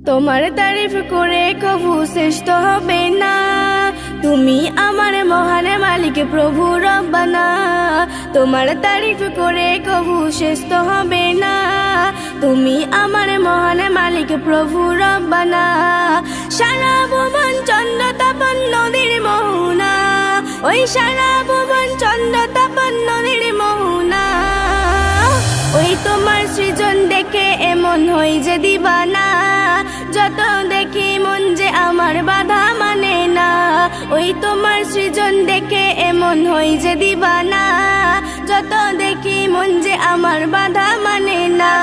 তোমার তারিফ করে কবু শেষ তো হবে না। তুমি আমার মহান মালিক প্রভু রব্বানা। তোমার তারিফ করে কবু শেষ তো হবে না। তুমি আমার মহান মালিক প্রভু রব্বানা। সারা ভুবন চন্দ্র তাপন নদীর মোহনা, ওই সারা ভুবন চন্দ্র তাপন নদীর মোহনা। ওই তোমার সৃজন দেখে এমন হই যে দিবানা। যত দেখি মন যে আমার বাধা মানে না। ওই তোমার সৃজন দেখে এমন হই যে দিবানা। যত দেখি মন যে আমার বাধা মানে না।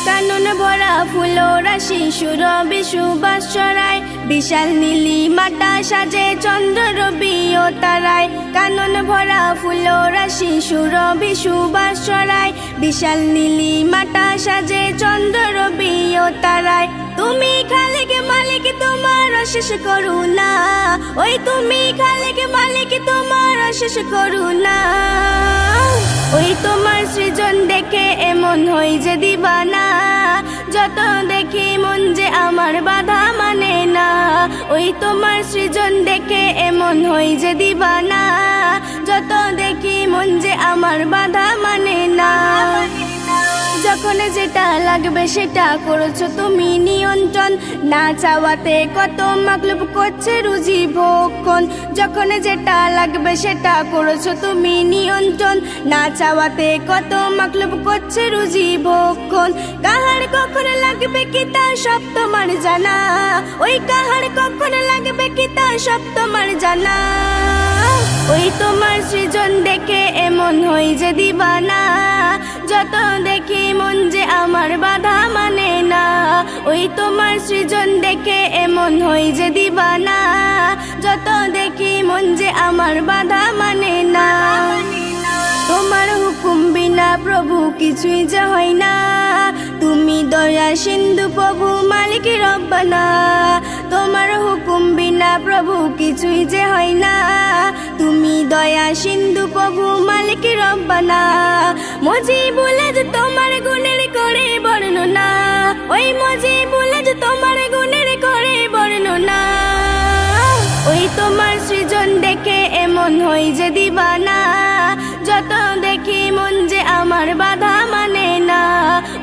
কানন ভরা ফুল রাশি সুরবি সুবাস ছড়ায়, বিশাল নীলি মাটা সাজে চন্দ্র রবি ও তারায়। কানন ভরা ফুল রাশি সুরবি সুবাস ছড়ায়, বিশাল নীলি মাটা সাজে চন্দ্র রবি ও তারায়। তুমি খালিক মালিক তোমার অশেষ করুণা, ওই তুমি খালিক মালিক তোমার অশেষ করুণা। ওই তোমার সৃজন দেখে এমন হই যে দিবানা। যত দেখি মন যে আমার বাধা মানে না। ওই তোমার সৃজন দেখে এমন হই যে দিবানা। যত দেখি মন যে আমার বাধা মানে না। যখন যেটা লাগবে সেটা করেছো তুমি নিয়ন্ত্রণ, না চাওয়াতে কত মাকলুব করছে রুজি ভক্ষণ। যখন যেটা লাগবে সেটা করেছো তুমি নিয়ন্ত্রণ, না চাওয়াতে কত মাকলুব করছে রুজি ভক্ষণ। কাহার কখন লাগবে কি তা সব তোমার জানা, ওই কাহার কখন লাগবে কি তা সব তোমার জানা। ওই তোমার সৃজন দেখে এমন হই যে দিবানা। যত দেখি মন যে আমার বাধা মানে না। ওই তোমার সৃজন দেখে এমন হই যে দিবানা। যত দেখি মন যে আমার বাধা মানে না। তোমার হুকুম বিনা প্রভু কিছুই যে হয় না। তুমি দয়া সিন্ধু প্রভু মালিক রব্বানা। তোমার হুকুম বিনা প্রভু কিছুই যে হয় না। তুমি দয়া সিন্ধু প্রভু মালিক রব্বানা। মজিবুল আজ তোমার গুণের করে বর্ণনা, ওই মজিবুল আজ তোমার গুণের করে বর্ণনা। ওই তোমার সৃজন দেখে এমন হই যে দিবানা। যত দেখি মন যে আমার বাধা মানে না।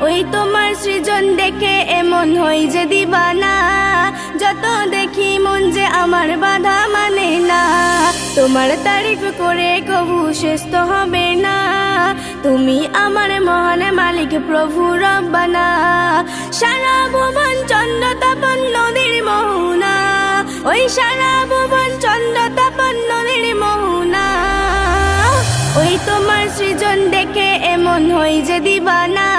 ওই তোমার সৃজন দেখে এমন হই যে দিবানা। যত দেখি মন যে আমার বাধা মানে না। তোমার তারিফ করে কবু শেষ তো হবে না। তুমি আমার মহান মালিক প্রভু রব্বানা। সারা ভুবন চন্দ্র তাপন নদীর মোহনা, ওই সারা ভুবন চন্দ্র তাপন নদীর মোহনা। ওই তোমার সৃজন দেখে এমন হই যে দিবানা।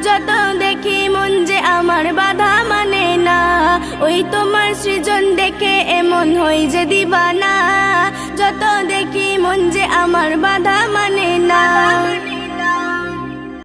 যত দেখি মন যে আমার বাধা মানে না। ওই তোমার সৃজন দেখে এমন হই যে দিবানা। যত দেখি মন যে আমার বাধা মানে না।